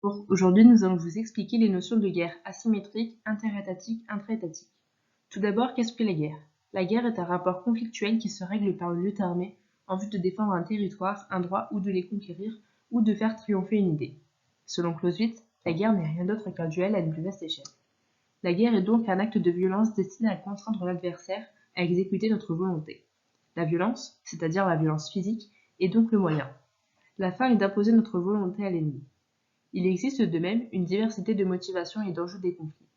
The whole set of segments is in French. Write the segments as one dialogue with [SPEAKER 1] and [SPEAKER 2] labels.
[SPEAKER 1] Aujourd'hui, nous allons vous expliquer les notions de guerre asymétrique, interétatique, intraétatique. Tout d'abord, qu'est-ce que la guerre? La guerre est un rapport conflictuel qui se règle par une lutte armée en vue de défendre un territoire, un droit ou de les conquérir ou de faire triompher une idée. Selon Clausewitz, la guerre n'est rien d'autre qu'un duel à une plus vaste échelle. La guerre est donc un acte de violence destiné à contraindre l'adversaire à exécuter notre volonté. La violence, c'est-à-dire la violence physique, est donc le moyen. La fin est d'imposer notre volonté à l'ennemi. Il existe de même une diversité de motivations et d'enjeux des conflits,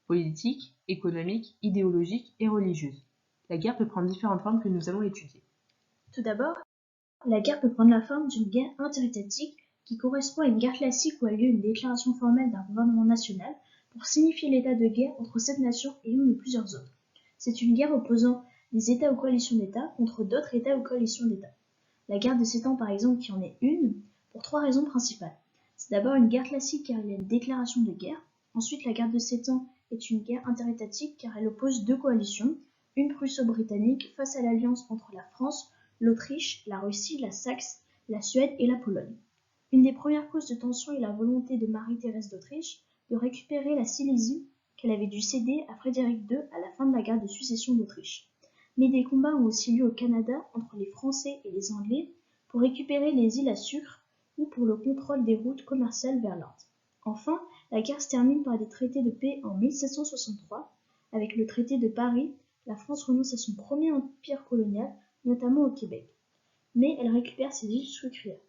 [SPEAKER 1] politiques, économiques, idéologiques et religieuses. La guerre peut prendre différentes formes que nous allons étudier.
[SPEAKER 2] Tout d'abord, la guerre peut prendre la forme d'une guerre interétatique qui correspond à une guerre classique où a lieu une déclaration formelle d'un gouvernement national pour signifier l'état de guerre entre cette nation et une ou plusieurs autres. C'est une guerre opposant des États ou coalitions d'États contre d'autres États ou coalitions d'États. La guerre de 7 ans, par exemple, qui en est une, pour 3 raisons principales. C'est d'abord une guerre classique car il y a une déclaration de guerre. Ensuite, la guerre de 7 ans est une guerre interétatique car elle oppose deux coalitions, une prusso-britannique face à l'alliance entre la France, l'Autriche, la Russie, la Saxe, la Suède et la Pologne. Une des premières causes de tension est la volonté de Marie-Thérèse d'Autriche de récupérer la Silésie qu'elle avait dû céder à Frédéric II à la fin de la guerre de succession d'Autriche. Mais des combats ont aussi lieu au Canada entre les Français et les Anglais pour récupérer les îles à sucre ou pour le contrôle des routes commerciales vers l'Inde. Enfin, la guerre se termine par des traités de paix en 1763. Avec le traité de Paris, la France renonce à son premier empire colonial, notamment au Québec. Mais elle récupère ses îles sucrières.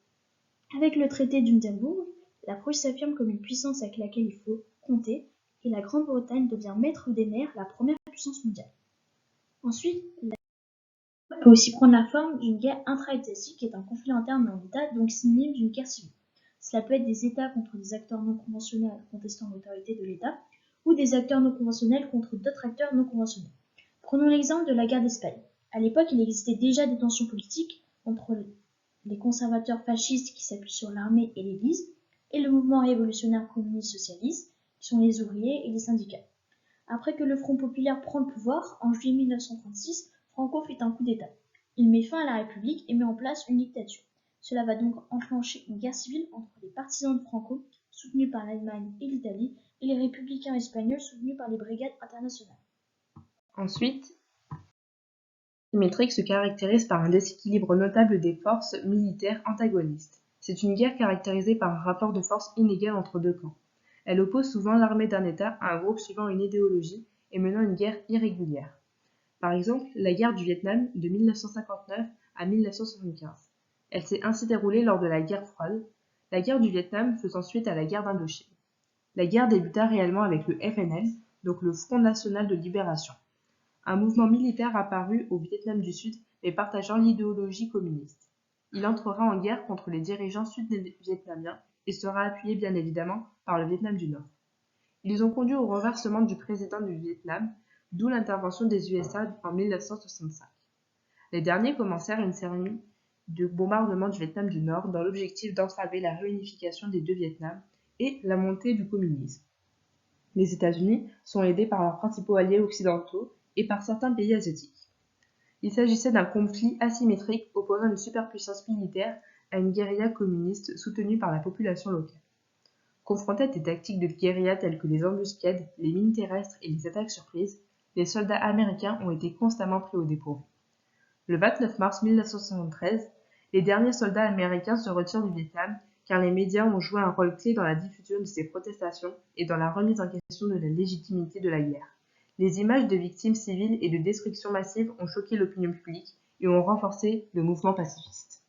[SPEAKER 2] Avec le traité d'Hindenburg, la Prusse s'affirme comme une puissance avec laquelle il faut compter et la Grande-Bretagne devient maître des mers, la première puissance mondiale. Ensuite, la guerre peut aussi prendre la forme d'une guerre intra-étatique qui est un conflit interne dans l'État, donc synonyme d'une guerre civile. Cela peut être des États contre des acteurs non conventionnels contestant l'autorité de l'État ou des acteurs non conventionnels contre d'autres acteurs non conventionnels. Prenons l'exemple de la guerre d'Espagne. À l'époque, il existait déjà des tensions politiques entre les conservateurs fascistes qui s'appuient sur l'armée et l'Église et le mouvement révolutionnaire communiste socialiste qui sont les ouvriers et les syndicats. Après que le Front populaire prend le pouvoir, en juillet 1936, Franco fait un coup d'État. Il met fin à la République et met en place une dictature. Cela va donc enclencher une guerre civile entre les partisans de Franco, soutenus par l'Allemagne et l'Italie, et les républicains espagnols soutenus par les brigades internationales.
[SPEAKER 1] Ensuite, symétrique se caractérise par un déséquilibre notable des forces militaires antagonistes. C'est une guerre caractérisée par un rapport de force inégal entre deux camps. Elle oppose souvent l'armée d'un État à un groupe suivant une idéologie et menant une guerre irrégulière. Par exemple, la guerre du Vietnam de 1959 à 1975. Elle s'est ainsi déroulée lors de la guerre froide, la guerre du Vietnam faisant suite à la guerre d'Indochine. La guerre débuta réellement avec le FNL, donc le Front National de Libération, un mouvement militaire apparu au Vietnam du Sud mais partageant l'idéologie communiste. Il entrera en guerre contre les dirigeants sud-vietnamiens et sera appuyé bien évidemment par le Vietnam du Nord. Ils ont conduit au renversement du président du Vietnam, d'où l'intervention des USA en 1965. Les derniers commencèrent une série de bombardements du Vietnam du Nord dans l'objectif d'entraver la réunification des deux Vietnams et la montée du communisme. Les États-Unis sont aidés par leurs principaux alliés occidentaux et par certains pays asiatiques. Il s'agissait d'un conflit asymétrique opposant une superpuissance militaire à une guérilla communiste soutenue par la population locale. Confrontés à des tactiques de guérilla telles que les embuscades, les mines terrestres et les attaques surprises, les soldats américains ont été constamment pris au dépourvu. Le 29 mars 1973, les derniers soldats américains se retirent du Vietnam car les médias ont joué un rôle clé dans la diffusion de ces protestations et dans la remise en question de la légitimité de la guerre. Les images de victimes civiles et de destruction massive ont choqué l'opinion publique et ont renforcé le mouvement pacifiste.